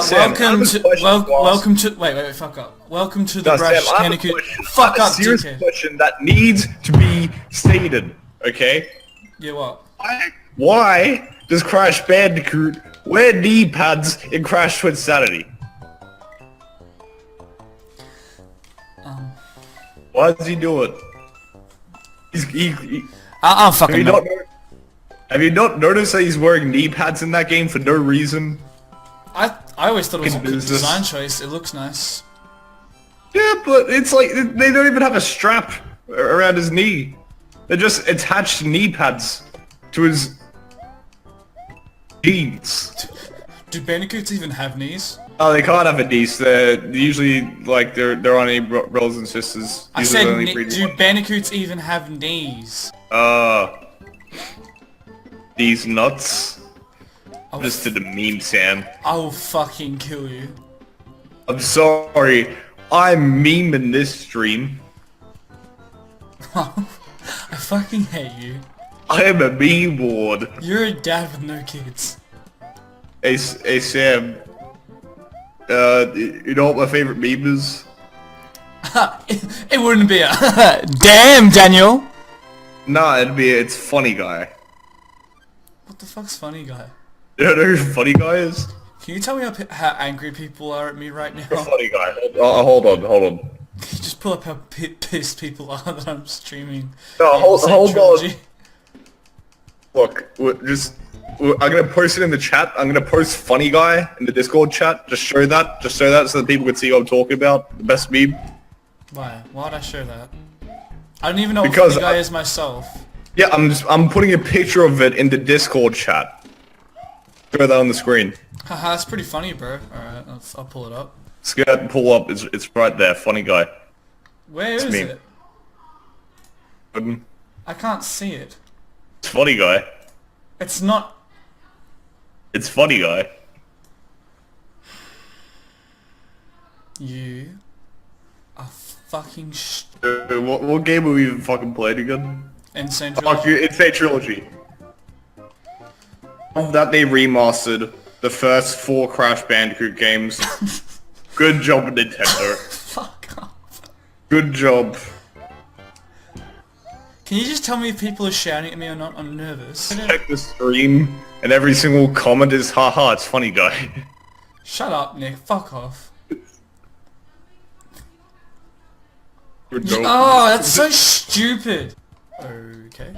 Sam, welcome to wait, fuck up. Welcome to the no, Brash Sam, I have a Bandicoot. question. Fuck I have up, a serious dickhead. question that needs to be stated. Okay. Yeah, what? Why does Crash Bandicoot wear knee pads in Crash Twin Sanity? Why does he do it? I don't fucking know. Have you not noticed that he's wearing knee pads in that game for no reason? I always thought it was a good Business. design choice. It looks nice. Yeah, but it's like they don't even have a strap around his knee. They're just attached knee pads to his knees. Do bandicoots even have knees? Oh, they can't have a niece. They're usually like they're on any brothers and sisters. I Usually said, only breed do one. bandicoots even have knees? These nuts. Oh, Just to the meme, Sam. I will fucking kill you. I'm sorry. I'm memeing this stream. I fucking hate you. I am a meme board. You're a dad with no kids. Hey Sam. You know what my favorite meme is? It wouldn't be a damn, Daniel. Nah, it's funny guy. What the fuck's funny, guy? You don't know who funny guy is? Can you tell me how angry people are at me right now? Funny guy. Hold on. Can you just pull up how pissed people are that I'm streaming? No, hold Sane Trilogy? on. Look, I'm gonna post it in the chat. I'm gonna post funny guy in the Discord chat. Just show that so that people can see what I'm talking about. The best meme. Why? Why'd I show that? I don't even know Because what funny guy is myself. Yeah, I'm putting a picture of it in the Discord chat. Show that on the screen. Haha, that's pretty funny, bro. Alright, I'll pull it up. Let's go ahead and pull up. It's right there. Funny guy. Where is me. it? I can't see it. It's funny guy. It's not... It's funny guy. You are fucking What game have we even fucking played again? Insane Fuck Trilogy. you, it's Sane Trilogy. That they remastered the first 4 Crash Bandicoot games. Good job, Nintendo. Fuck off. Good job. Can you just tell me if people are shouting at me or not? I'm nervous. Check the stream, and every single comment is haha, it's funny guy. Shut up, Nick. Fuck off. Good job. Oh, that's so stupid. Okay.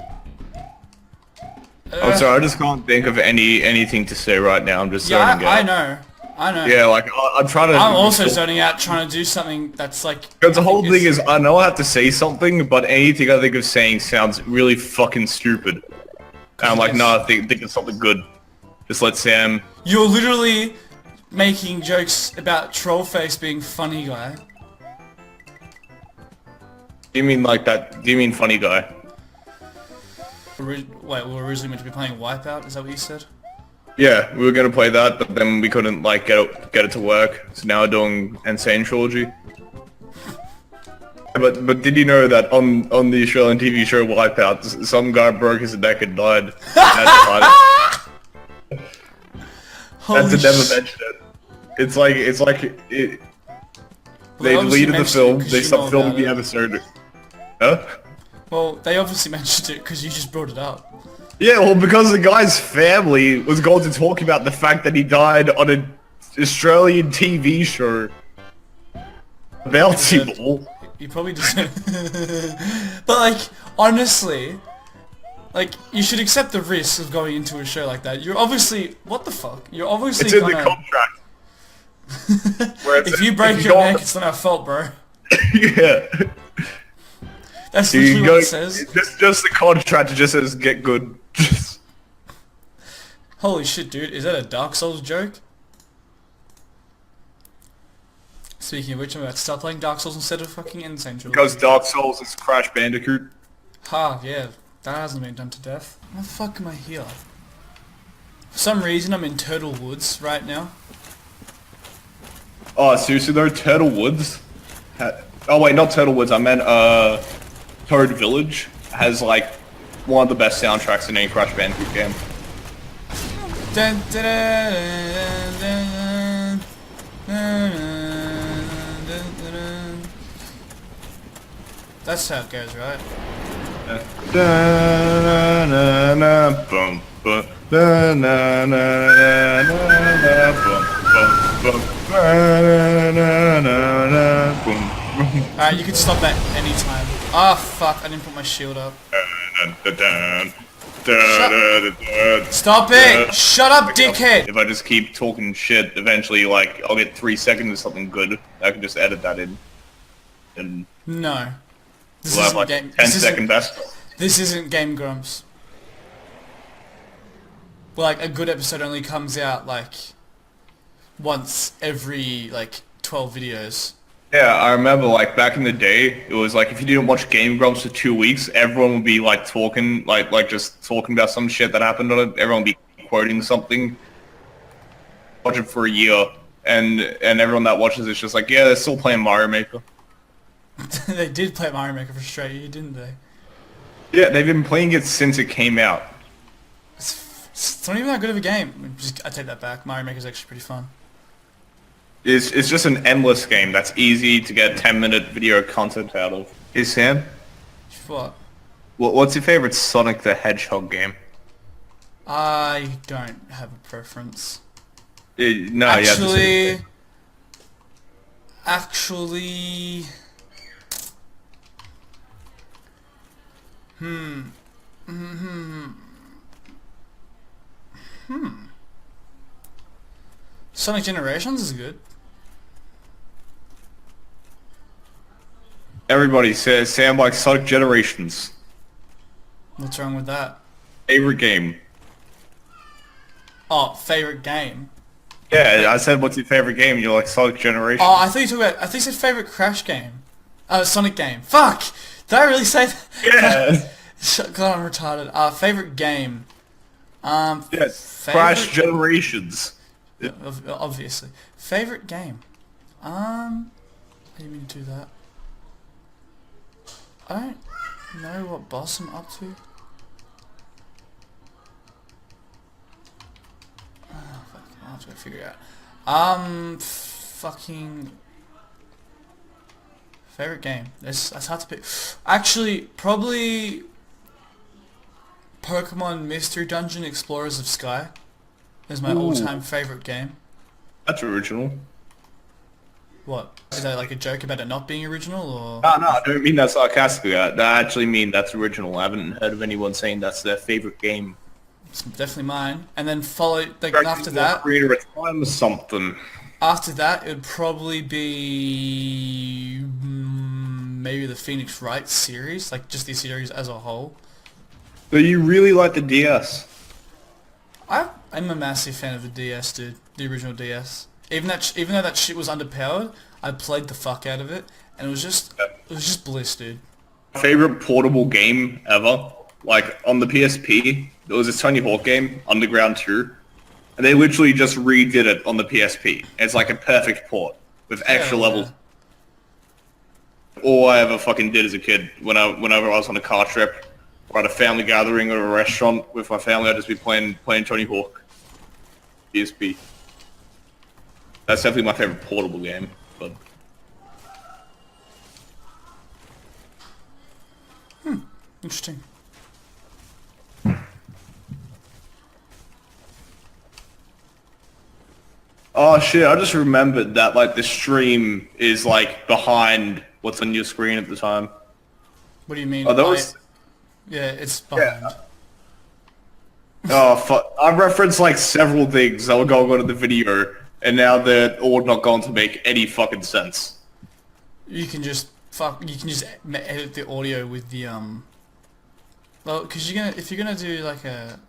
I'm sorry, I just can't think of anything to say right now. I'm just zoning out. I know. Yeah, like I'm trying to. I'm also zoning out, trying to do something that's like. Because the whole thing is, I know I have to say something, but anything I think of saying sounds really fucking stupid. And I'm like, no, I think of something good. Just let Sam. You're literally making jokes about Trollface being funny guy. Do you mean like that? Do you mean funny guy? Wait, we were originally meant to be playing Wipeout, is that what you said? Yeah, we were gonna play that, but then we couldn't like get it to work. So now we're doing Sane Trilogy. But did you know that on the Australian TV show Wipeout, some guy broke his neck and died? That's to never mention it. It's like they deleted the film. They stopped filming the episode. Huh? Well, they obviously mentioned it because you just brought it up. Yeah, well, because the guy's family was going to talk about the fact that he died on an Australian TV show about people. You probably just... But like, honestly, like, you should accept the risk of going into a show like that. You're obviously... What the fuck? You're obviously It's in the contract. If you break your neck, it's not our fault, bro. Yeah. That's literally what it says. Just the contract just says get good. Holy shit, dude. Is that a Dark Souls joke? Speaking of which, I'm about to start playing Dark Souls instead of fucking Insane Trilogy. Because Dark Souls is Crash Bandicoot. Ha, yeah. That hasn't been done to death. Why the fuck am I here? For some reason, I'm in Turtle Woods right now. Oh, seriously though? Turtle Woods? Oh wait, not Turtle Woods, I meant Toad Village has like one of the best soundtracks in any Crash Bandicoot game. Dun, dun, dun, dun, dun. That's how it goes, right? Alright, you can stop that anytime. Ah, fuck, I didn't put my shield up. Stop it! Shut up, dickhead! If I just keep talking shit, eventually, like, I'll get 3 seconds of something good. I can just edit that in. And No. This we'll have isn't like game. 10-second best. This isn't Game Grumps. Like, a good episode only comes out, like, once every, like, 12 videos. Yeah, I remember, like, back in the day, it was like, if you didn't watch Game Grumps for 2 weeks, everyone would be, like, talking, like just talking about some shit that happened on it. Everyone would be quoting something. Watch it for a year, and everyone that watches it's just like, yeah, they're still playing Mario Maker. They did play Mario Maker for straight year, didn't they? Yeah, they've been playing it since it came out. It's not even that good of a game. I take that back. Mario Maker's actually pretty fun. It's just an endless game that's easy to get 10-minute video content out of. Hey Sam? What? What's your favorite Sonic the Hedgehog game? I don't have a preference. No, actually, Sonic Generations is good. Everybody says Sam likes Sonic Generations. What's wrong with that? Favorite game. Oh, favorite game. Yeah, I said what's your favorite game? You're like Sonic Generations. Oh, I thought you said favorite Crash game. Sonic game. Fuck! Did I really say that? Yeah. God, I'm retarded. Favorite game. Yes. Crash Generations. Yeah, obviously. Favorite game. I didn't mean to do that. I don't know what boss I'm up to. Oh, fuck, I'll have to figure it out. Fucking... Favorite game. That's hard to pick. Actually, probably... Pokemon Mystery Dungeon Explorers of Sky is my all-time favorite game. That's original. What? Is that like a joke about it not being original, or...? No, I don't mean that sarcastically. I actually mean that's original. I haven't heard of anyone saying that's their favorite game. It's definitely mine. And then after that... Creator of Time or something. After that, it would probably be... maybe the Phoenix Wright series, like just the series as a whole. So you really like the DS? I'm a massive fan of the DS, dude. The original DS. Even though that shit was underpowered, I played the fuck out of it, and it was just bliss, dude. Favorite portable game ever? Like on the PSP, there was this Tony Hawk game, Underground 2, and they literally just redid it on the PSP. It's like a perfect port with extra levels. All I ever fucking did as a kid, whenever I was on a car trip or at a family gathering or a restaurant with my family, I'd just be playing Tony Hawk. PSP. That's definitely my favorite portable game, but... Interesting. Oh shit, I just remembered that like the stream is like behind what's on your screen at the time. What do you mean? Oh, that was... Yeah, it's behind. Yeah. Oh fuck, I referenced like several things that were going on in the video, and now they're all not going to make any fucking sense. You can just edit the audio with the well, because if you're gonna do like a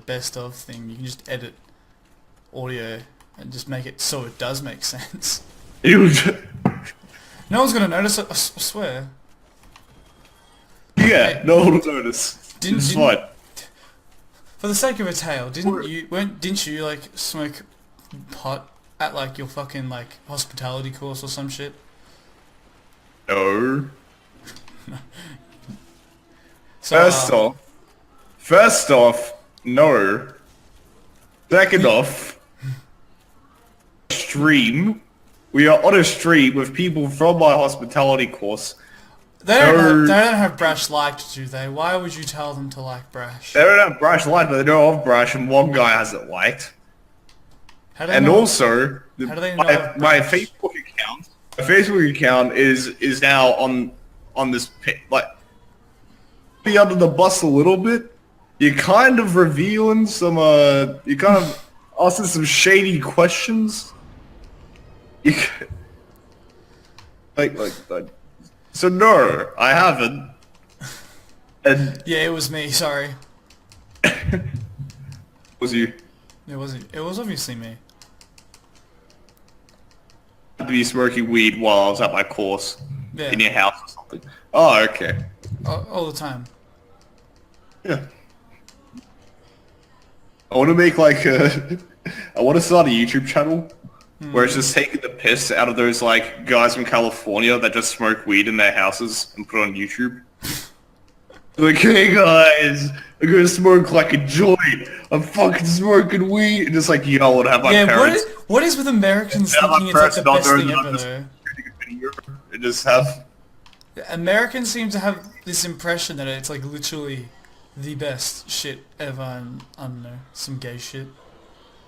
best of thing, you can just edit audio and just make it so it does make sense. No one's gonna notice it, I swear. Yeah, no one will notice. It's fine. For the sake of a tale, didn't you like smoke pot at like your fucking like hospitality course or some shit? No. So, First off, no. Second off, stream. We are on a stream with people from my hospitality course. They don't have Brash liked, do they? Why would you tell them to like Brash? They don't have Brash liked, but they know of Brash, and one guy has it liked. How do they And know? also, How do they know of my Brash? Facebook account is now on this like be under the bus a little bit. You're kind of revealing some you kind of asking some shady questions. You like so no, I haven't. And Yeah, it was me. Sorry, was you it wasn't. It was obviously me. to be smoking weed while I was at my course Yeah, in your house or something? Oh, okay. all the time. Yeah. I want to make like I want to start a YouTube channel where it's just taking the piss out of those like guys from California that just smoke weed in their houses and put it on YouTube. Like, hey guys, I'm gonna smoke like a joint. I'm fucking smoking weed, and just like yell and have my Yeah, parents. what is with Americans have my thinking it's like the parents best not thing there, ever not though? shooting a video and just have. Americans seem to have this impression that it's like literally the best shit ever, and I don't know, some gay shit.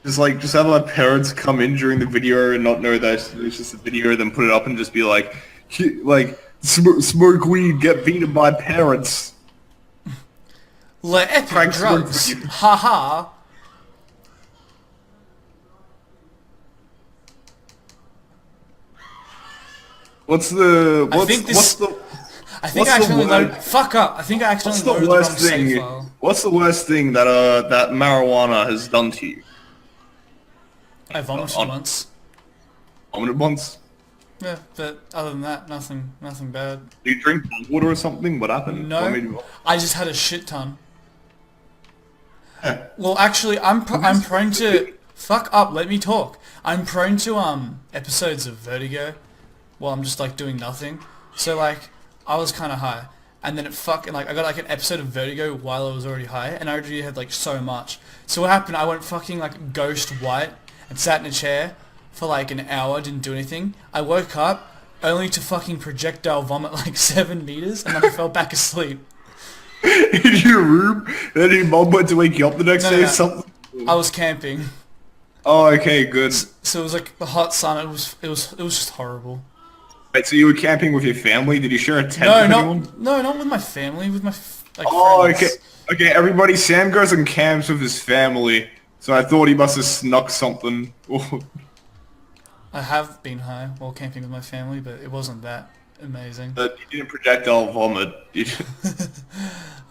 Just have my parents come in during the video and not know that it's just a video, then put it up and just be like, smoke weed, get beaten by parents. Like epic Prank drugs, smoke weed. haha. What's the I think what's the I think what's I the accidentally word? loaded. Fuck up! I think I what's accidentally the loaded the wrong worst save thing? file. What's the worst thing that that marijuana has done to you? I vomited on- once. Vomited once? Yeah, but other than that, nothing bad. Did you drink bottled water or something? What happened? What made you No, vomit? I just had a shit ton. Well, actually, I'm prone to fuck up. Let me talk. I'm prone to episodes of vertigo, while I'm just like doing nothing. So like, I was kind of high, and then it fucking like I got like an episode of vertigo while I was already high, and I already had like so much. So what happened? I went fucking like ghost white and sat in a chair for like an hour, didn't do anything. I woke up only to fucking projectile vomit like 7 meters, and then I fell back asleep. In your room? And then your mom went to wake you up the next No, day or no. something? I was camping. Oh, okay, good. So it was like the hot sun. It was just horrible. Wait, so you were camping with your family? Did you share a tent No, with anyone? not with my family. With my like Oh, friends. okay. Okay, everybody, Sam goes and camps with his family, so I thought he must have snuck something. I have been high while camping with my family, but it wasn't that amazing. But you didn't projectile vomit. You just-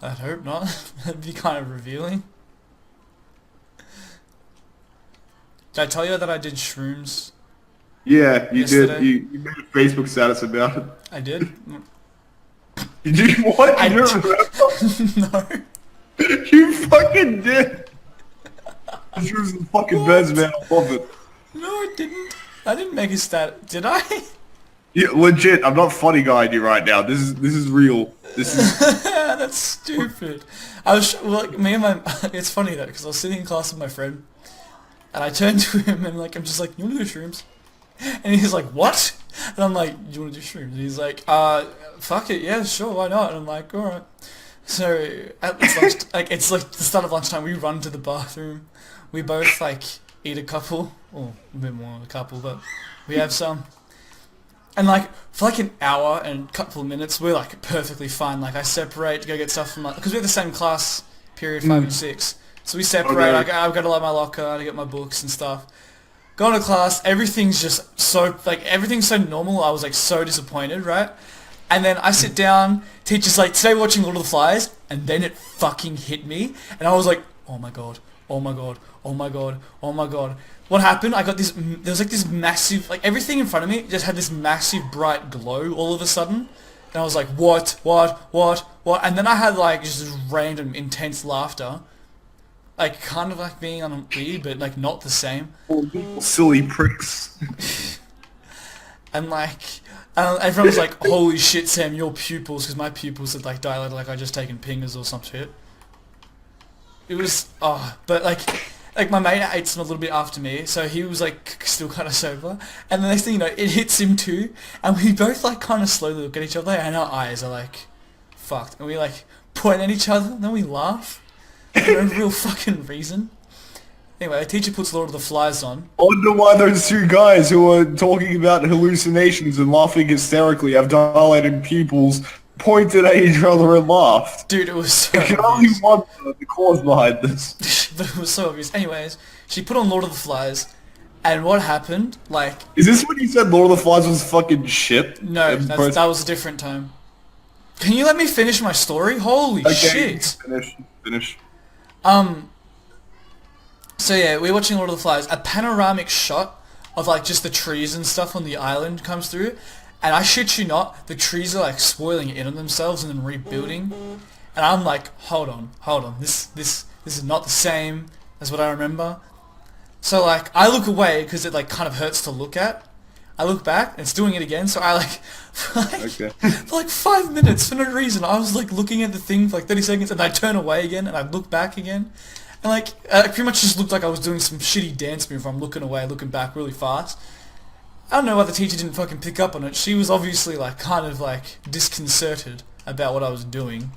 I'd hope not. That'd be kind of revealing. Did I tell you that I did shrooms? Yeah, you Yesterday? did. You made a Facebook status about it. I did. You did what? I You don't remember? No. You fucking did. This was the fucking best, man. I love it. No, I didn't. I didn't make a stat. Did I? Yeah, legit. I'm not funny guying you right now. This is real. This is. That's stupid. I was well, like me and my. It's funny though because I was sitting in class with my friend, and I turned to him and like I'm just like, "You want to do shrooms?" And he's like, "What?" And I'm like, "You want to do shrooms?" And he's like, fuck it, yeah, sure, why not?" And I'm like, "All right." So at this lunch, like it's like the start of lunchtime, we run to the bathroom. We both like eat a couple, or a bit more than a couple, but we have some. And like for like an hour and a couple of minutes, we're like perfectly fine. Like I separate, go get stuff from because we have the same class period 5 and 6, so we separate. Okay. I've got to like my locker to get my books and stuff. Go to class, everything's just so like everything's so normal. I was like so disappointed, right? And then I sit down, teacher's like, "Today we're watching Lord of the Flies," and then it fucking hit me, and I was like, "Oh my god, oh my god, oh my god, oh my god." What happened? I got this, there was like this massive, like everything in front of me just had this massive bright glow all of a sudden. And I was like, what? And then I had like just this random intense laughter. Like kind of like being on weed, but like not the same. Silly pricks. And like, everyone was like, "Holy shit, Sam, your pupils," because my pupils had like dilated like I just taken pingers or some shit. It was, but like, like my mate ate some a little bit after me, so he was like still kind of sober. And the next thing you know, it hits him too, and we both like kind of slowly look at each other, and our eyes are like fucked, and we like point at each other, and then we laugh for no real fucking reason. Anyway, a teacher puts Lord of the Flies on. I wonder why those two guys who are talking about hallucinations and laughing hysterically have dilated pupils, pointed at each other and laughed. Dude, it was so I can only obvious. wonder the cause behind this. But it was so obvious. Anyways, she put on Lord of the Flies, and what happened? Like, Is this when you said Lord of the Flies was fucking shit? no, that was a different time. Can you let me finish my story? Holy shit! Finish. So yeah, we're watching Lord of the Flies. A panoramic shot of like just the trees and stuff on the island comes through, and I shit you not, the trees are like spoiling in on themselves and then rebuilding. And I'm like, hold on, this is not the same as what I remember. So like, I look away because it like kind of hurts to look at. I look back and it's doing it again. So I like, for like 5 minutes for no reason, I was like looking at the thing for like 30 seconds, and I turn away again and I look back again. And like, it pretty much just looked like I was doing some shitty dance move. I'm looking away, looking back really fast. I don't know why the teacher didn't fucking pick up on it. She was obviously like kind of like disconcerted about what I was doing.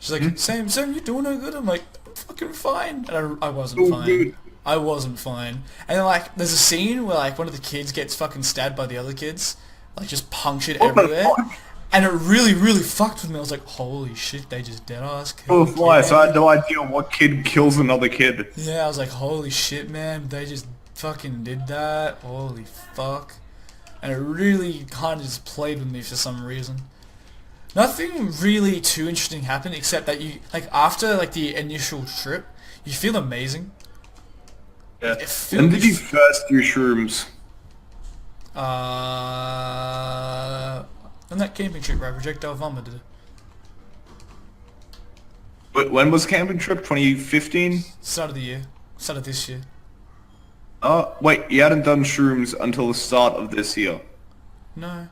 She's like, Sam, you doing no good? I'm like, I'm fucking fine. And I wasn't fine. Good. I wasn't fine. And then like, there's a scene where like one of the kids gets fucking stabbed by the other kids. Like just punctured What the everywhere. fuck? And it really, really fucked with me. I was like, holy shit, they just dead ass killed Lord of the Flies, kid. so I had no idea what kid kills another kid. Yeah, I was like, holy shit, man, they just fucking did that. Holy fuck. And it really kind of just played with me for some reason. Nothing really too interesting happened except that you, like, after, like, the initial trip, you feel amazing. Yeah. It feels- When did you first do shrooms? On that camping trip where I projectile vomited. But when was camping trip? 2015? Start of the year. Start of this year. Oh, wait, you hadn't done shrooms until the start of this year. No.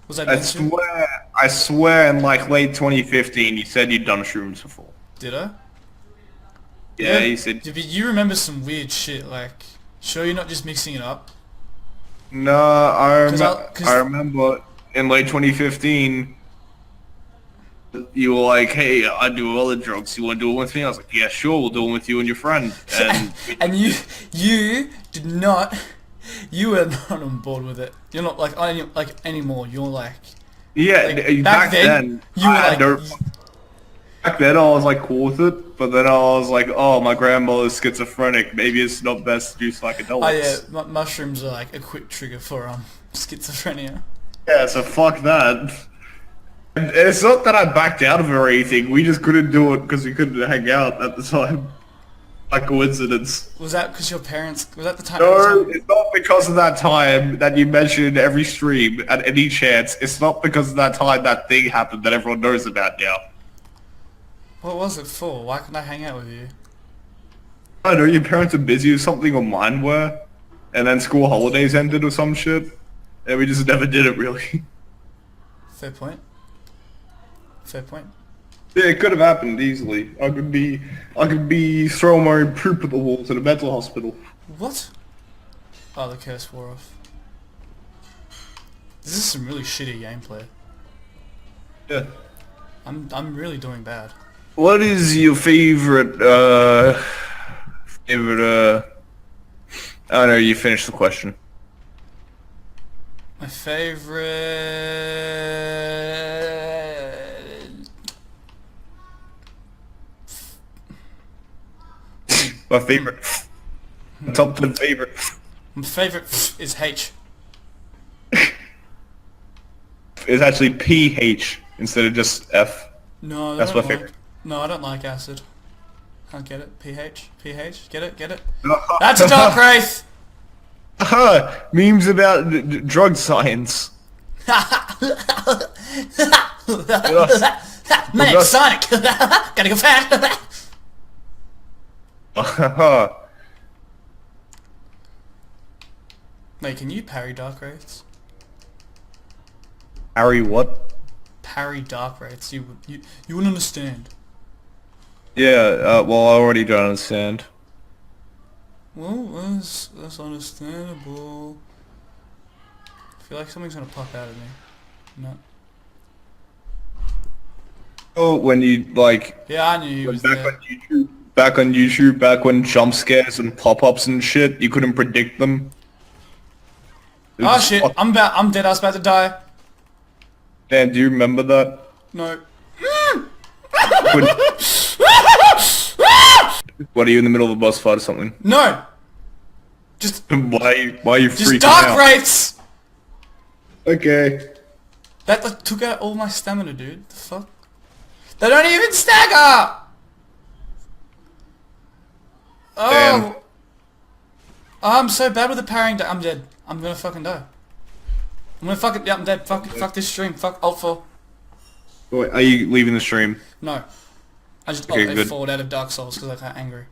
Was I I meant to? swear in like late 2015 you said you'd done shrooms before. Did I? Yeah, you said... But you remember some weird shit, like, sure you're not just mixing it up? No, 'Cause I remember in late 2015 you were like, hey, I do other drugs, you want to do them with me? I was like, yeah, sure, we'll do them with you and your friend. And And you did not, you were not on board with it. You're not like anymore. You're like, yeah, like, back then you were I had like, back then I was like cool with it, but then I was like, oh, my grandmother's schizophrenic, maybe it's not best to do psychedelics. oh yeah, mushrooms are like a quick trigger for schizophrenia. Yeah, so fuck that. And it's not that I backed out of it or anything, we just couldn't do it because we couldn't hang out at the time. By coincidence. Was that because your parents? Was that the time? No, it's not because of that time that you mentioned in every stream at any chance. It's not because of that time that thing happened that everyone knows about now. What was it for? Why couldn't I hang out with you? I don't know, your parents are busy or something, or mine were, and then school holidays ended or some shit, and we just never did it really. Fair point. Fair point. Yeah, it could have happened easily. I could be throwing my own poop at the walls in a mental hospital. What? Oh, the curse wore off. This is some really shitty gameplay. Yeah. I'm really doing bad. What is your favorite, I don't know, you finished the question. My favorite. My favorite. Top 10 favorite. My favorite is H. It's actually PH instead of just F. No, That's my favorite. No, I don't like acid. I don't get it. PH. PH. Get it? Get it? That's a dark wraith! Haha, memes about drug science. My name's Sonic! Gotta go fast! Wait, can you parry dark wraiths? Harry, what? Parry dark wraiths. You wouldn't understand. Yeah, well, I already don't understand. Well, that's understandable. I feel like something's gonna pop out of me. No. Oh, when you, like, Yeah, I knew he was back on there. YouTube, back when jump scares and pop-ups and shit, you couldn't predict them. It was Oh just shit! fuck. I'm dead. I was about to die. Dan, do you remember that? No. When, what, are you in the middle of a boss fight or something? No. Just Why are you just freaking dark out? wraiths. Okay. That like, took out all my stamina, dude. The fuck? They don't even stagger. Damn. Oh. I'm so bad with the parrying. I'm dead. I'm gonna fucking die. I'm gonna fucking. Yeah, I'm dead. Fuck this stream. Fuck Alt 4. Wait, are you leaving the stream? No. I just Okay, Alt good. F4'd out of Dark Souls because I got angry.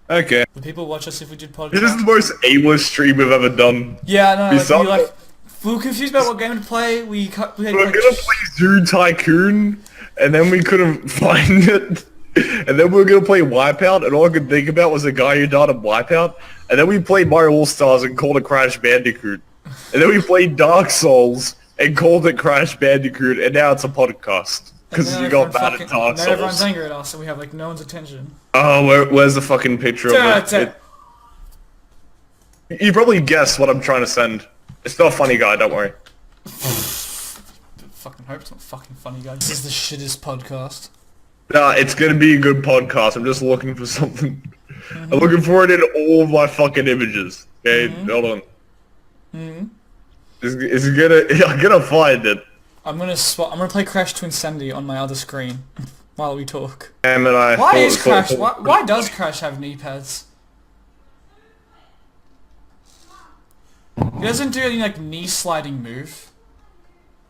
Okay. Would people watch us if we did This is the podcast? most aimless stream we've ever done. Yeah, I know. Like, Besides- we were confused about what game to play. We had We were like, gonna play Zoo Tycoon, and then we couldn't find it. And then we were gonna play Wipeout, and all I could think about was the guy who died of Wipeout. And then we played Mario All-Stars and called it Crash Bandicoot. And then we played Dark Souls and called it Crash Bandicoot, and now it's a podcast. Because now you got everyone mad at Dark now everyone's Souls. angry at us, and we have like no one's attention. Oh, where's the fucking picture of Duh, it? You probably guessed what I'm trying to send. It's not a funny guy, don't worry. Fucking hope it's not fucking funny, guys. This is the shittest podcast. Nah, it's gonna be a good podcast. I'm just looking for something. I'm looking for it in all of my fucking images. Okay, hold on. It's gonna. I'm gonna find it. I'm gonna play Crash to Insanity on my other screen while we talk. And then I. Why is Crash? Why does Crash have knee pads? He doesn't do any like knee sliding move.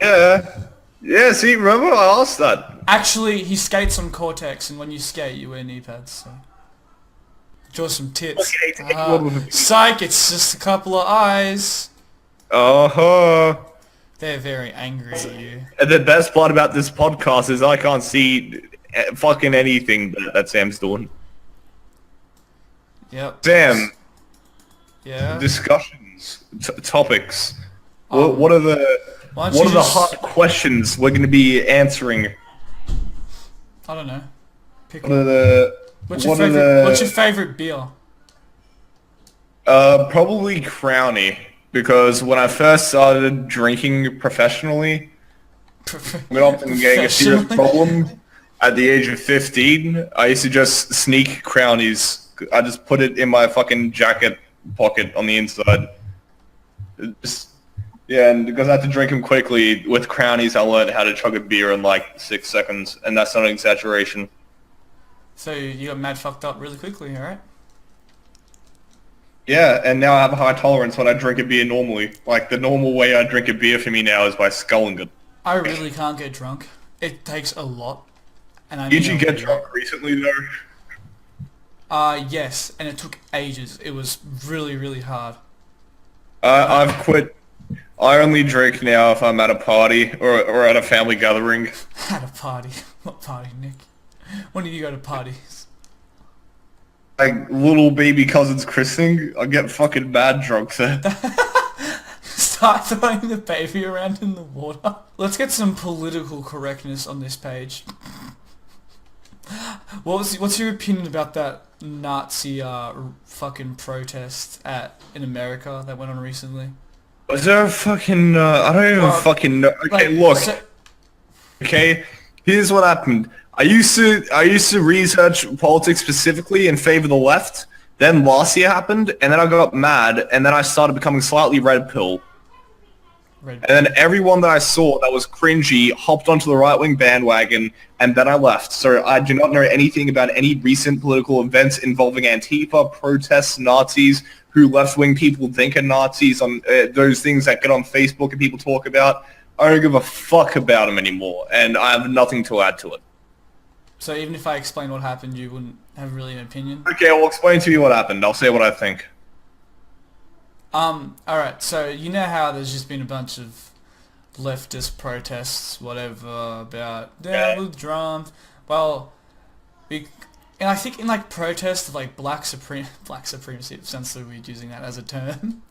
Yeah. Yeah. See, remember I asked that. Actually, he skates on Cortex, and when you skate, you wear knee pads. So. Draw some tits. Okay, Psych! It's just a couple of eyes. Uh-huh. They're very angry at you. And the best part about this podcast is I can't see fucking anything that Sam's doing. Yep. Sam, Yeah. discussions, topics. Um, What are the Why don't what you are the just- hot questions we're going to be answering? I don't know. Pick What one. are the What's your what are favorite? the- What's your favorite beer? Probably Crowny, because when I first started drinking professionally, went off and getting a serious problem at the age of 15, I used to just sneak Crownies. I just put it in my fucking jacket pocket on the inside. Yeah, and because I had to drink them quickly, with Crownies I learned how to chug a beer in like 6 seconds, and that's not an exaggeration. So you got mad fucked up really quickly, alright? Yeah, and now I have a high tolerance when I drink a beer normally. Like, the normal way I drink a beer for me now is by sculling it. I really can't get drunk. It takes a lot. And I Did you mean get a drunk lot. recently, though? Yes, and it took ages. It was really, really hard. I've quit. I only drink now if I'm at a party or at a family gathering. At a party. What party, Nick? When do you go to parties? Like, little baby cousin's christening, I get fucking mad drunk there. Start throwing the baby around in the water. Let's get some political correctness on this page. What's your opinion about that Nazi fucking protest in America that went on recently? Was there a fucking, I don't even Well, fucking know. Okay, Like, look. so- Okay, here's what happened. I used to research politics specifically in favor of the left. Then last year happened, and then I got mad, and then I started becoming slightly red pill. Red- And then everyone that I saw that was cringy hopped onto the right-wing bandwagon, and then I left. So I do not know anything about any recent political events involving Antifa, protests, Nazis, who left-wing people think are Nazis, on those things that get on Facebook and people talk about. I don't give a fuck about them anymore, and I have nothing to add to it. So even if I explain what happened, you wouldn't have really an opinion? Okay, well, explain to me what happened. I'll say what I think. Alright, so you know how there's just been a bunch of leftist protests, whatever, about down with drums. Well, and I think in like protest of like black supremacy, it sounds so weird using that as a term.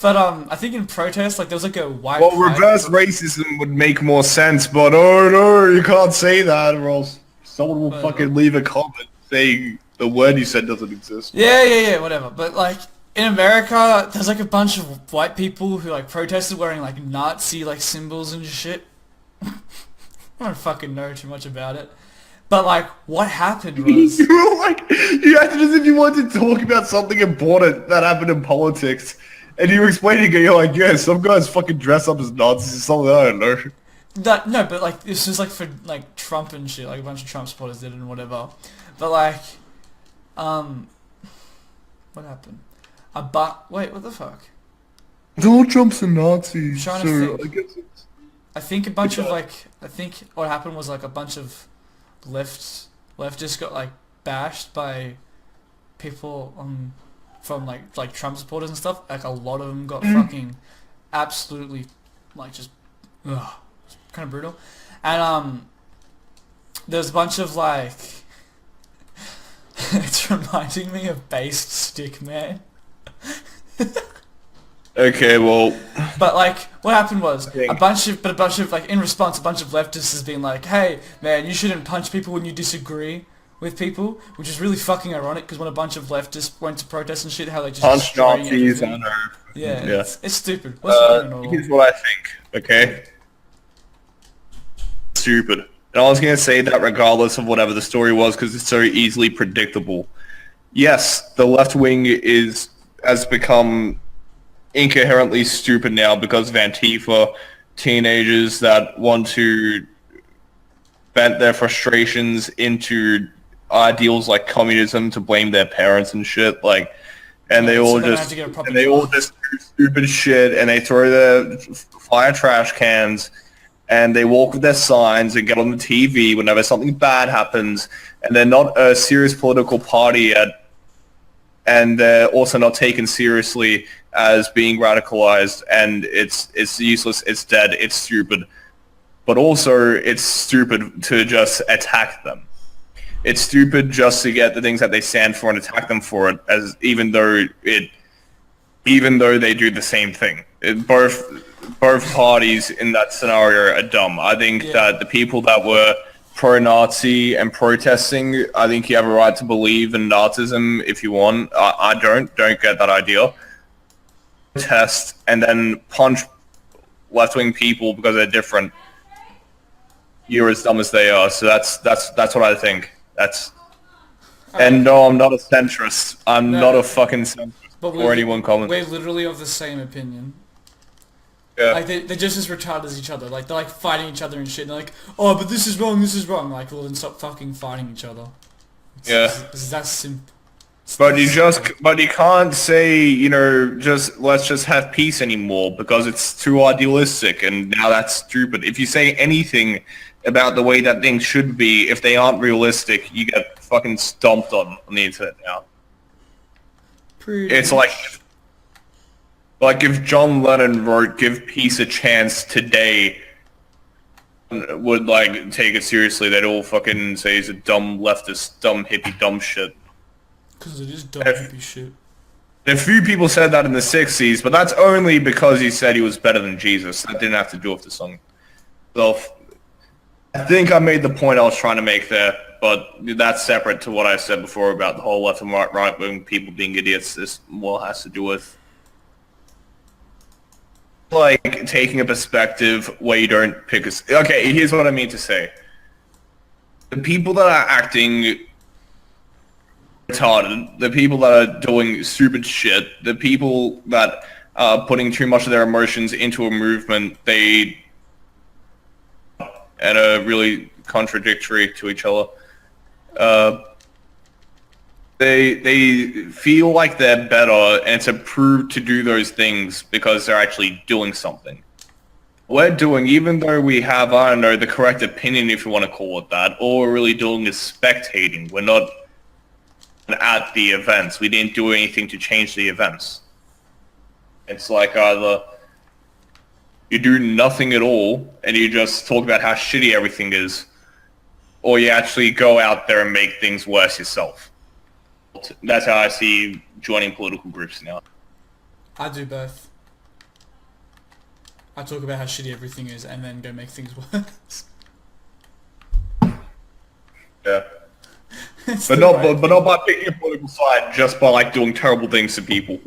But I think in protest, like there was like a white Well, pride reverse racism would make more sense, but oh no, you can't say that, or else someone will fucking leave a comment saying the word you said doesn't exist. Yeah, whatever. But like in America, there's like a bunch of white people who like protested wearing like Nazi like symbols and shit. I don't fucking know too much about it. But like, what happened was You were like, you acted as if you wanted to talk about something important that happened in politics, and you were explaining it. You're like, yeah, some guys fucking dress up as Nazis or something. I don't know. that no, but like this was like for like Trump and shit. Like a bunch of Trump supporters did it and whatever. But like, what happened? Wait, what the fuck? Donald Trump's a Nazi, I'm trying so to think. I guess it's... I think a bunch of like, I think what happened was like a bunch of leftists got like bashed by people from like Trump supporters and stuff. Like a lot of them got fucking absolutely like just kind of brutal. And there's a bunch of like it's reminding me of Based Stick Man. Okay, well... But like, what happened was think- a bunch of like in response, a bunch of leftists has been like, "Hey, man, you shouldn't punch people when you disagree with people," which is really fucking ironic because when a bunch of leftists went to protest and shit, how they just Punch destroy Nazis, everything. I know. Yeah. It's stupid. What's the point at all? Here's what I think, okay? Stupid. And I was going to say that regardless of whatever the story was, because it's so easily predictable. Yes, the left wing has become incoherently stupid now because of Antifa, teenagers that want to vent their frustrations into ideals like communism to blame their parents and shit, like, and they all just do stupid shit, and they throw their fire trash cans, and they walk with their signs and get on the TV whenever something bad happens, and they're not a serious political party yet, and they're also not taken seriously as being radicalized, and it's useless, it's dead, it's stupid. But also, it's stupid to just attack them. It's stupid just to get the things that they stand for and attack them for it, as even though they do the same thing. Both parties in that scenario are dumb. I think that the people that were pro-Nazi and protesting, I think you have a right to believe in Nazism if you want. I don't get that idea. Protest and then punch left-wing people because they're different. You're as dumb as they are. So that's what I think. And no, I'm not a centrist. I'm not a fucking centrist. Or anyone comments. We're literally of the same opinion. Yeah. Like they're just as retarded as each other. Like they're like fighting each other and shit. And they're like, "Oh, but this is wrong. This is wrong." Like, well, then stop fucking fighting each other. It's that simple. But you can't say, you know, let's just have peace anymore because it's too idealistic, and now that's stupid. If you say anything about the way that things should be, if they aren't realistic, you get fucking stomped on the internet now. It's like if John Lennon wrote "Give Peace a Chance" today, would like take it seriously, they'd all fucking say he's a dumb leftist, dumb hippie, dumb shit. Because it is dumb hippie shit. A few people said that in the 60s, but that's only because he said he was better than Jesus. That didn't have to do with the song. So, I think I made the point I was trying to make there, but that's separate to what I said before about the whole left and right wing people being idiots. This more has to do with like taking a perspective where you don't pick a... Okay, here's what I mean to say. The people that are acting retarded, the people that are doing stupid shit, the people that are putting too much of their emotions into a movement, they and are really contradictory to each other. They feel like they're better, and it's approved to do those things because they're actually doing something. We're doing, even though we have, I don't know, the correct opinion, if you want to call it that, all we're really doing is spectating. We're not at the events. We didn't do anything to change the events. It's like either you do nothing at all and you just talk about how shitty everything is, or you actually go out there and make things worse yourself. That's how I see joining political groups now. I do both. I talk about how shitty everything is and then go make things worse. Yeah. But not by picking a political side, just by like doing terrible things to people.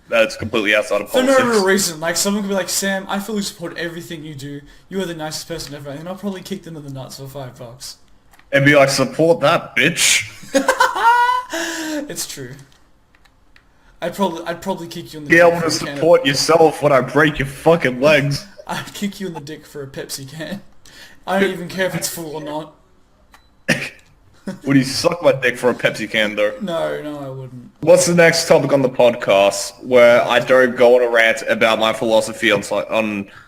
That's completely outside of politics. For no real reason. Like someone could be like, Sam, I fully support everything you do. You are the nicest person ever, and I'll probably kick them in the nuts for $5. And be like, support that, bitch. It's true. I'd probably kick you in the Be dick able for to a can support yourself when I break your fucking legs. I'd kick you in the dick for a Pepsi can. I don't even care if it's full or not. Would you suck my dick for a Pepsi can, though? No, I wouldn't. What's the next topic on the podcast where I don't go on a rant about my philosophy on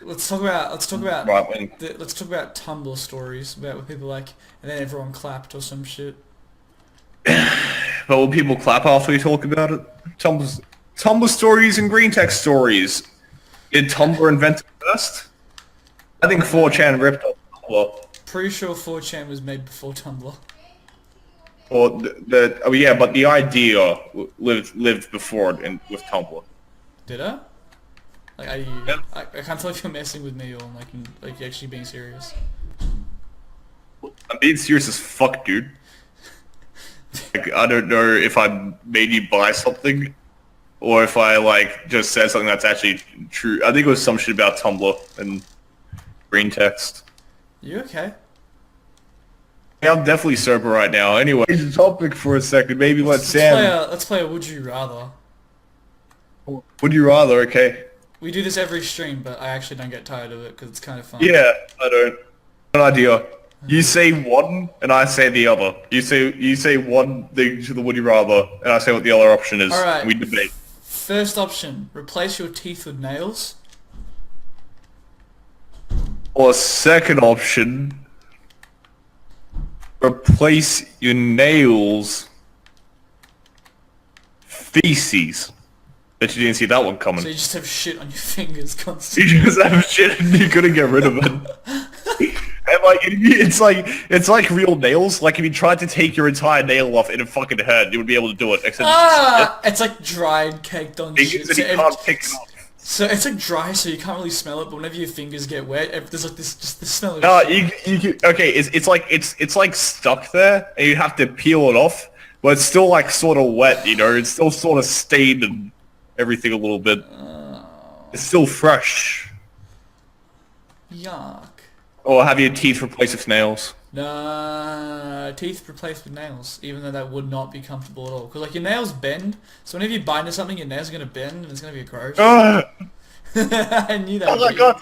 Let's talk about right wing? let's talk about Tumblr stories about what people like, and then everyone clapped or some shit. But will people clap after we talk about it? Tumblr stories and green text stories. Did Tumblr invent it first? I think 4chan ripped off Tumblr. Pretty sure 4chan was made before Tumblr. Or but the idea lived before it with Tumblr. Did I? Like, Yep. I can't tell if you're messing with me or like you're actually being serious. I'm being serious as fuck, dude. Like, I don't know if I made you buy something, or if I like just said something that's actually true. I think it was some shit about Tumblr and green text. You okay? Yeah, I'm definitely sober right now. Anyway, change the topic for a second. Maybe Let's play a Would You Rather. Would you rather? Okay. We do this every stream, but I actually don't get tired of it because it's kind of fun. Yeah, I don't. An idea. You say one, and I say the other. You say one thing to the would you rather, and I say what the other option is. All right. And we debate. First option: replace your teeth with nails. Or second option: replace your nails feces. Bet you didn't see that one coming. So you just have shit on your fingers constantly. You just have shit and you couldn't get rid of it. And like it's like real nails. Like if you tried to take your entire nail off, it'd fucking hurt. You would be able to do it. Except it's like dried, caked on shit. so you can't pick it up. So it's like dry, so you can't really smell it. But whenever your fingers get wet, there's like this smell of No, shit. okay. It's like stuck there, and you have to peel it off. But it's still like sort of wet. You know, it's still sort of stained and everything a little bit. It's still fresh. Yuck. Or have your teeth replaced with nails. Nah, teeth replaced with nails, even though that would not be comfortable at all. Because like your nails bend, so whenever you bite into something, your nails are gonna bend, and it's gonna be gross. I knew that. Oh my god,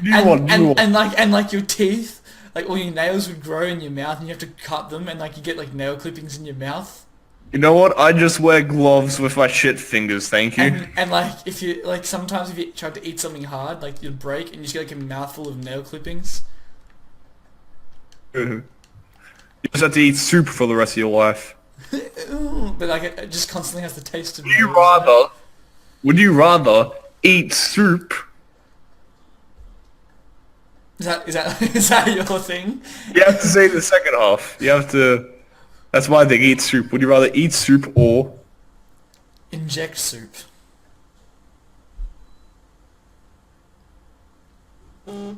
new one. And like your teeth, like all your nails would grow in your mouth, and you have to cut them, and like you get like nail clippings in your mouth. You know what? I just wear gloves with my shit fingers, thank you. And like if you like sometimes if you try to eat something hard, like you'd break, and you just get like a mouthful of nail clippings. You just have to eat soup for the rest of your life. But like it just constantly has the taste of. Would you rather eat soup? Is that your thing? You have to say the second half. You have to. That's my thing. Eat soup. Would you rather eat soup or inject soup?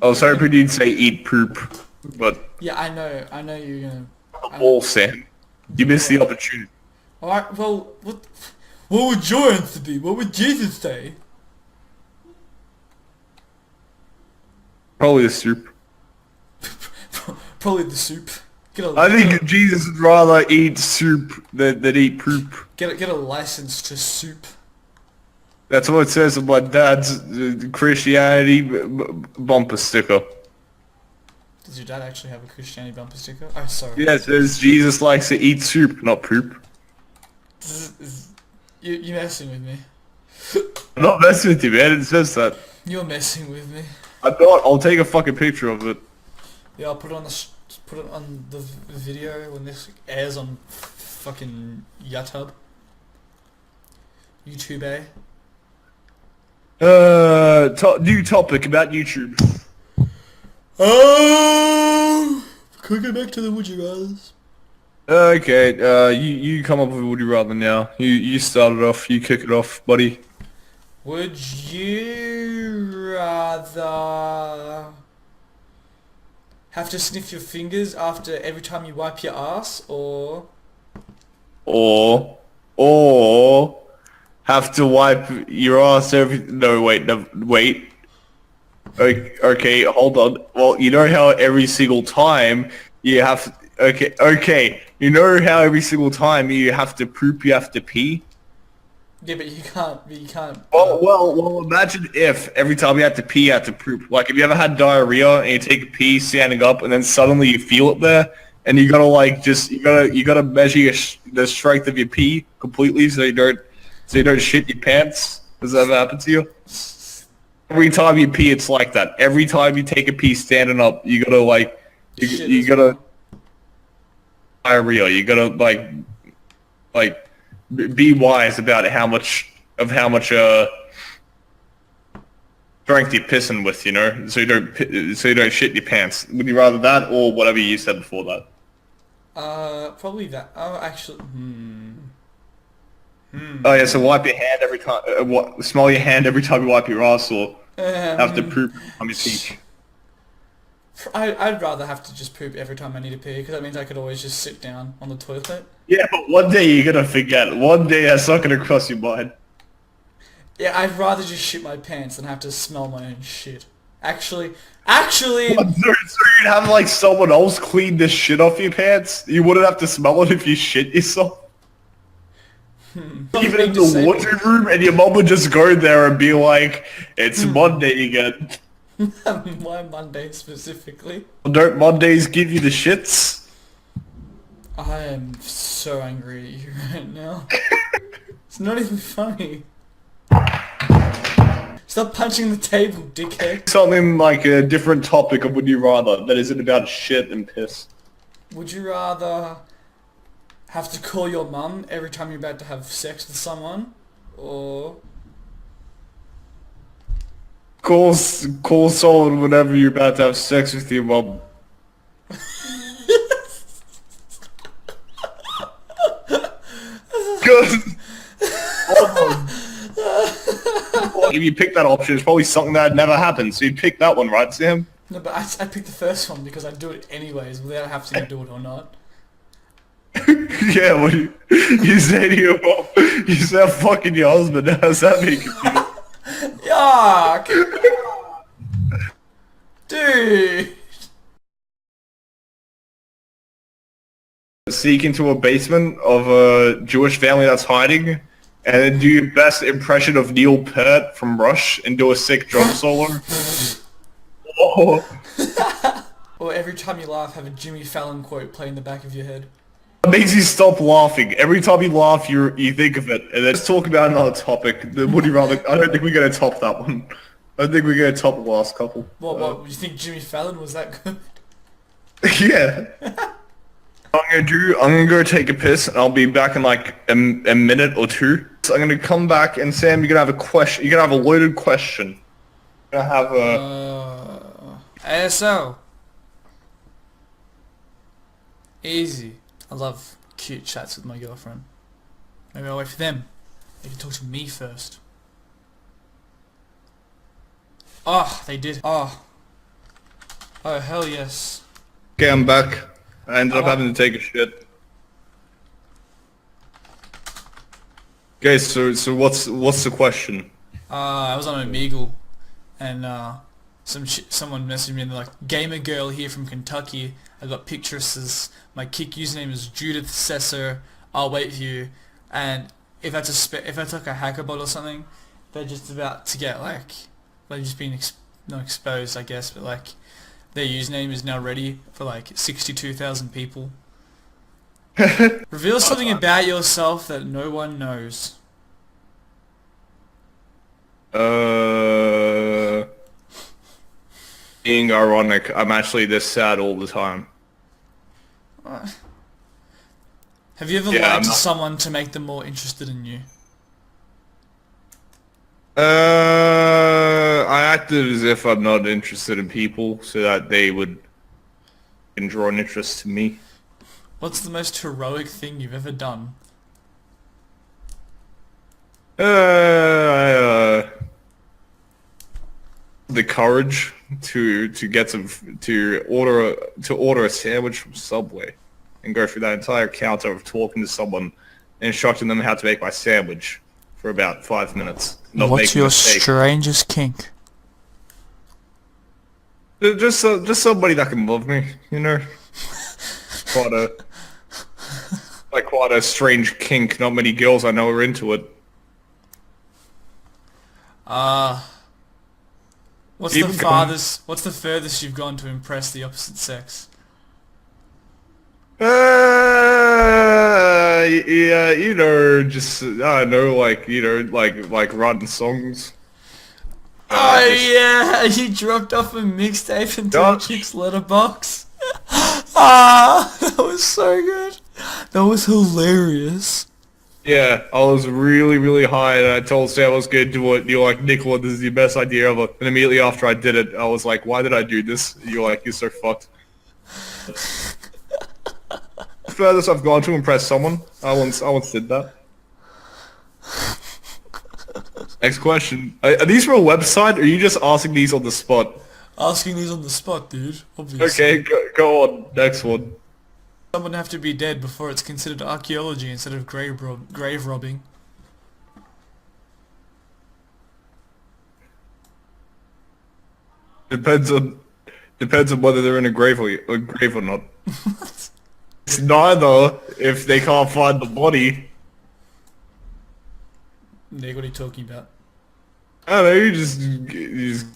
Oh, sorry, but you'd say eat poop, but yeah, I know you're gonna. Ball, Sam. You missed the opportunity. All right. Well, what would your answer be? What would Jesus say? Probably the soup. Probably the soup. I think Jesus would rather eat soup than eat poop. Get a license to soup. That's what it says on my dad's Christianity bumper sticker. Does your dad actually have a Christianity bumper sticker? Oh, sorry. Yeah, it says Jesus likes to eat soup, not poop. You're messing with me. I'm not messing with you, man. It says that. You're messing with me. I'm not. I'll take a fucking picture of it. Yeah, I'll put it on the video when this airs on fucking YouTube. YouTube, eh? New topic about YouTube. Oh, Quick, get back to the would you rathers. Okay, you come up with would you rather now. You start it off. You kick it off, buddy. Would you rather have to sniff your fingers after every time you wipe your ass, or Or have to wipe your ass every. No, wait, no, wait. Okay, hold on. Well, you know how every single time you have. Okay. You know how every single time you have to poop, you have to pee. yeah, but you can't. Well. Imagine if every time you had to pee, you had to poop. Like, have you ever had diarrhea and you take a pee standing up, and then suddenly you feel it there, and you gotta like just you gotta measure the strength of your pee completely, so you don't shit your pants. Does that ever happen to you? Every time you pee, it's like that. Every time you take a pee standing up, you gotta like you gotta diarrhea. You gotta like be wise about how much strength you're pissing with, you know, so you don't shit your pants. Would you rather that or whatever you said before that? Probably that. Oh, actually, Oh yeah, so wipe your hand every time. Smell your hand every time you wipe your ass, or have to poop on your pee. I'd rather have to just poop every time I need to pee, because that means I could always just sit down on the toilet. Yeah, but one day you're gonna forget. One day that's not gonna cross your mind. Yeah, I'd rather just shit my pants than have to smell my own shit. Actually, So you'd have like someone else clean this shit off your pants? You wouldn't have to smell it if you shit yourself? Even in the wardrobe room, and your mom would just go there and be like, it's Monday again. Why Monday specifically? Don't Mondays give you the shits? I am so angry at you right now. It's not even funny. Stop punching the table, dickhead. Something like a different topic of would you rather that isn't about shit and piss. Would you rather have to call your mum every time you're about to have sex with someone, or Call someone whenever you're about to have sex with your mom. If you pick that option, it's probably something that never happened, so you'd pick that one, right, Sam? No, but I picked the first one because I'd do it anyways without having to do it or not. Yeah, well, you say to your mom, you say I'm fucking your husband, how does that make you feel? Yuck! Dude! Sneak into a basement of a Jewish family that's hiding, and then do your best impression of Neil Peart from Rush and do a sick drum solo. Or every time you laugh, have a Jimmy Fallon quote play in the back of your head. It makes you stop laughing. Every time you laugh, you think of it. And then let's talk about another topic. Would you rather? I don't think we're gonna top that one. I think we're gonna top the last couple. What? You think Jimmy Fallon was that good? Yeah. I'm gonna go take a piss, and I'll be back in like a minute or two. So I'm gonna come back, and Sam, you're gonna have a question. You're gonna have a loaded question. You're gonna have a ASL. Easy. I love cute chats with my girlfriend. Maybe I'll wait for them. They can talk to me first. Oh, they did. Oh, hell yes. Okay, I'm back. I ended up having to take a shit. Okay, so what's the question? I was on Omegle, and someone messaged me and they're like, "Gamer girl here from Kentucky. I got pictures. My kick username is Judith Sesser. I'll wait for you." And if that's like a hacker bot or something, they're just about to get they've just been not exposed, I guess, but like their username is now ready for like 62,000 people. Reveal something about yourself that no one knows. Being ironic, I'm actually this sad all the time. Have you ever lied to someone to make them more interested in you? I acted as if I'm not interested in people, so that they would can draw an interest to me. What's the most heroic thing you've ever done? The courage to get some to order a sandwich from Subway, and go through that entire counter of talking to someone and instructing them how to make my sandwich for about 5 minutes. Not What's making a your mistake. strangest kink? Just somebody that can love me, you know. Quite a strange kink. Not many girls I know are into it. What's Keep the it going. farthest? What's the furthest you've gone to impress the opposite sex? Yeah, you know, just I don't know, like writing songs. Oh Just- yeah, you dropped off a mixtape into a Yeah. chick's letterbox. Ah, that was so good. That was hilarious. Yeah, I was really high, and I told Sam I was gonna do it. You're like, Nicola, this is the best idea ever. And immediately after I did it, I was like, why did I do this? You're like, you're so fucked. Furthest I've gone to impress someone. I once did that. Next question. Are these from a website, or are you just asking these on the spot? Asking these on the spot, dude. Obviously. Okay, go on. Next one. Someone have to be dead before it's considered archaeology instead of grave robbing. Depends on whether they're in a grave or not. It's neither if they can't find the body. Nick, what are you talking about? I don't know, you just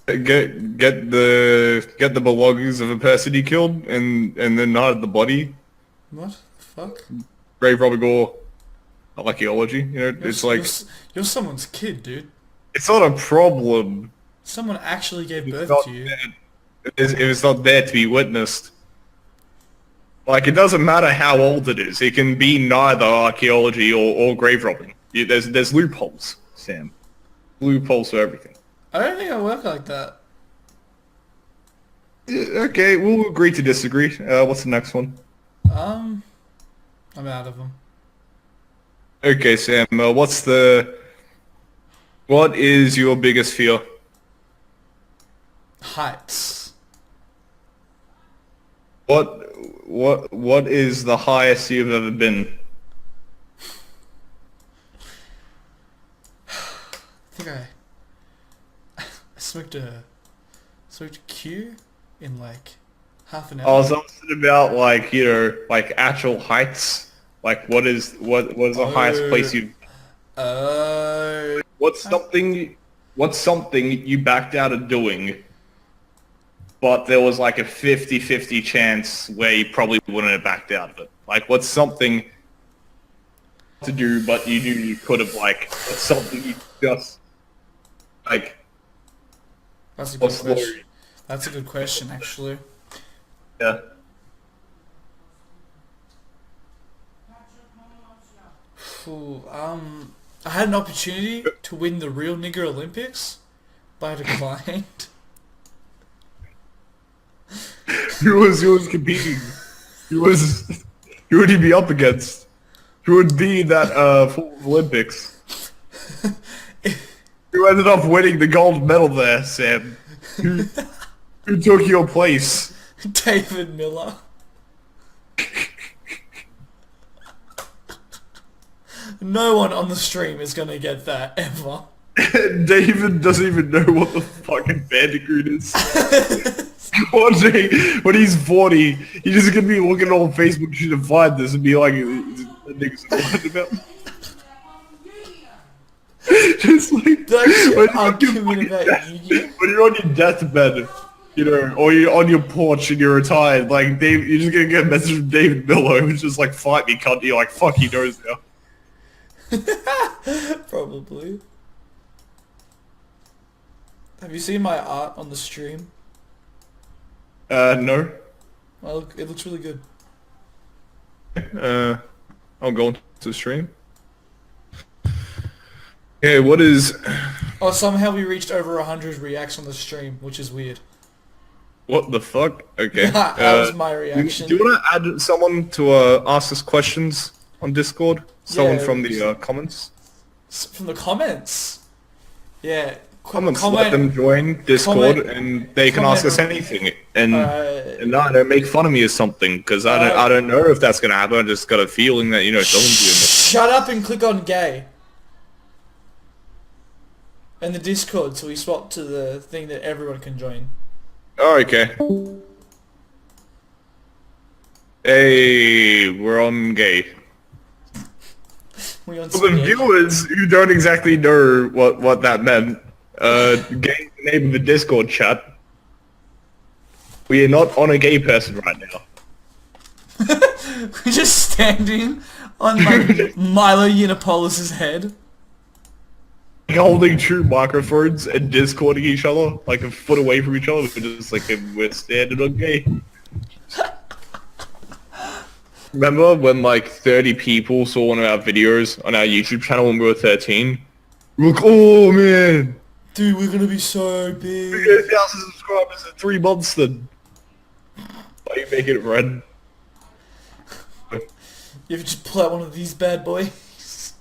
get the belongings of a person you killed and then hide the body. What the fuck? Grave robbing or archaeology, you know, it's like You're someone's kid, dude. it's not a problem. Someone actually gave It's birth not to you. there- if it's not there to be witnessed. Like, it doesn't matter how old it is. It can be neither archaeology or grave robbing. There's loopholes, Sam. Loopholes for everything. I don't think I work like that. Yeah, okay, we'll agree to disagree. What's the next one? I'm out of them. Okay, Sam. What is your biggest fear? Heights. What is the highest you've ever been? I think I smoked a Q in like half an I hour. was asking about, like, you know, like actual heights. Like, what is the highest place you've? What's something you backed out of doing, but there was like a 50-50 chance where you probably wouldn't have backed out of it? Like, what's something to do, but you knew you could have, like, what's something you just, like, That's a good what's the question. worry? That's a good question, actually. Yeah. Ooh, I had an opportunity to win the Real Nigger Olympics, but I declined. Who was competing? Who would he be up against? Who would be in that full Olympics? Who ended up winning the gold medal there, Sam? Who took your place? David Miller. No one on the stream is gonna get that ever. David doesn't even know what the fucking bandicoot is. One day, when he's 40, he's just gonna be looking on Facebook to find this and be like, "That nigga's talking about." Just like That argument about Yu-Gi-Oh! when you're on your deathbed, you know, or you're on your porch and you're retired, like Dave, you're just gonna get a message from David Miller who's just like, "Fight me, cunt." You're like, "Fuck, he knows now." Probably. Have you seen my art on the stream? No. Well, it looks really good. I'll go into the stream. Yeah, what is... Oh, somehow we reached over 100 reacts on the stream, which is weird. What the fuck? Okay. That was my reaction. Do you want to add someone to ask us questions on Discord? Someone Yeah, from the comments? from the comments. Yeah. Comments, let them join Discord and they can ask us anything. And I don't make fun of me or something, because I don't know if that's gonna happen. I just got a feeling that, someone's doing this. Shut up and click on gay. And the Discord, so we swap to the thing that everyone can join. Oh, okay. Hey, we're on gay. We on For the viewers who don't exactly know what that meant, gay is the name of the Discord chat. We are not on a gay person right now. We're just standing on like Milo Yiannopoulos' head. Holding two microphones and Discording each other, like a foot away from each other. We're just like, we're standing on gay. Remember when like 30 people saw one of our videos on our YouTube channel when we were 13? We're like, oh man! Dude, we're gonna be so big. We get 1,000 subscribers in 3 months then. Why are you making it red? You ever just pull out one of these bad boys?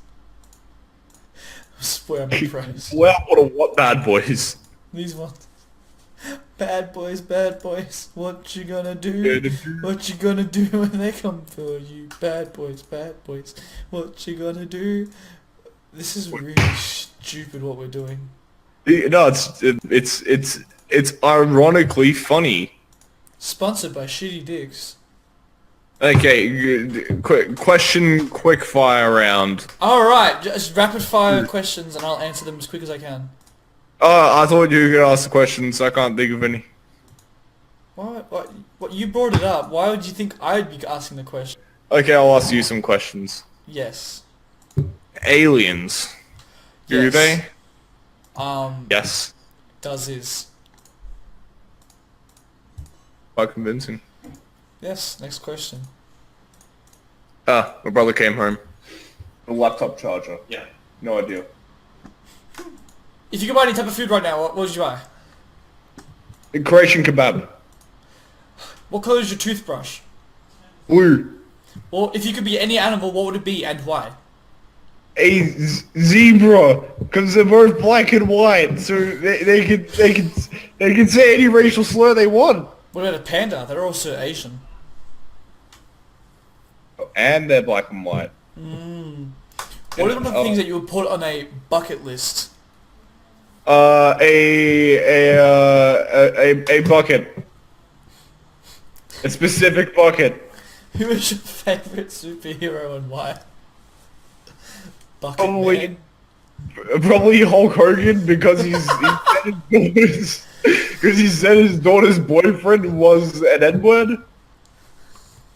I swear I'm impressed. Well, what bad boys? These ones. Bad boys, what you gonna do? What you gonna do when they come for you? Bad boys, what you gonna do? This is really stupid what we're doing. No, it's ironically funny. Sponsored by Shitty Dicks. Okay, quick fire round. Alright, just rapid fire questions and I'll answer them as quick as I can. I thought you were gonna ask the questions, so I can't think of any. What? You brought it up. Why would you think I'd be asking the question? Okay, I'll ask you some questions. Yes. Aliens. Do they? Yes. Does is. Quite convincing. Yes, next question. My brother came home. A laptop charger. Yeah. No idea. If you could buy any type of food right now, what would you buy? A Croatian kebab. What colour is your toothbrush? Blue. Well, if you could be any animal, what would it be and why? A zebra, because they're both black and white, so they can say any racial slur they want. What about a panda? They're also Asian. And they're black and white. What are one of the things that you would put on a bucket list? A bucket. A specific bucket. Who is your favourite superhero and why? Bucket Man? Probably Hulk Hogan, because he said his daughter's boyfriend was an N-word.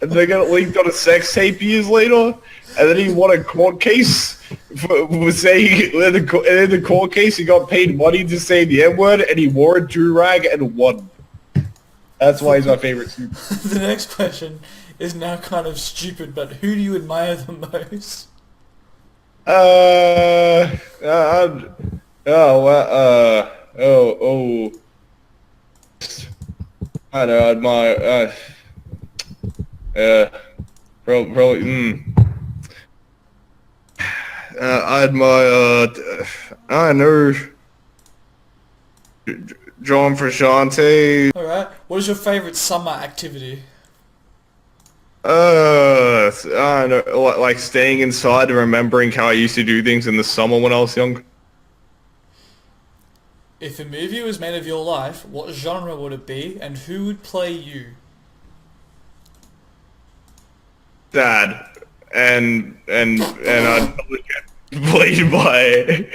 And they got linked on a sex tape years later, and then he won a court case for saying, in the court case he got paid money to say the N-word, and he wore a do-rag and won. That's why he's my favorite super. The next question is now kind of stupid, but who do you admire the most? I don't know, I admire, probably, I admire, I know, John Frusciante. Alright, what is your favourite summer activity? I don't know, like staying inside and remembering how I used to do things in the summer when I was young. If a movie was made of your life, what genre would it be, and who would play you? Dad, and I'd probably get played by.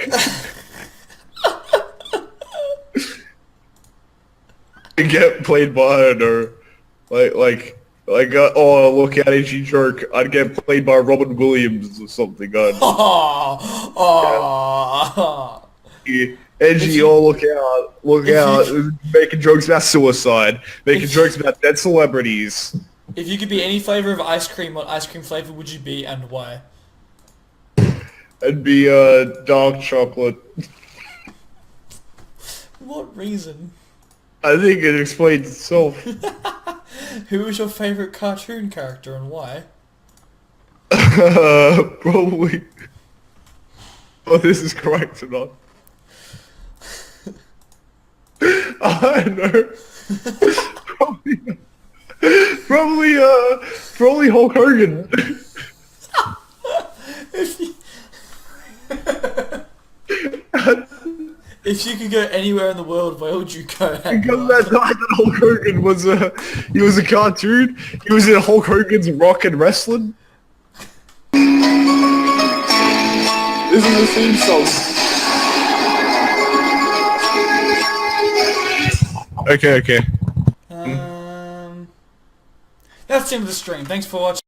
Get played by, I don't know, oh, look at it, you jerk. I'd get played by Robin Williams or something. Edgy, oh, look out, making jokes about suicide, making jokes about dead celebrities. If you could be any flavour of ice cream, what ice cream flavour would you be and why? I'd be, dark chocolate. What reason? I think it explains itself. Who was your favourite cartoon character and why? Probably. Oh, this is correct or not? I don't know. Probably. Probably Hulk Hogan. If you could go anywhere in the world, where would you go? Because that night that Hulk Hogan was he was a cartoon. He was in Hulk Hogan's Rock and Wrestling. This is the theme song. Okay. That's the end of the stream. Thanks for watching.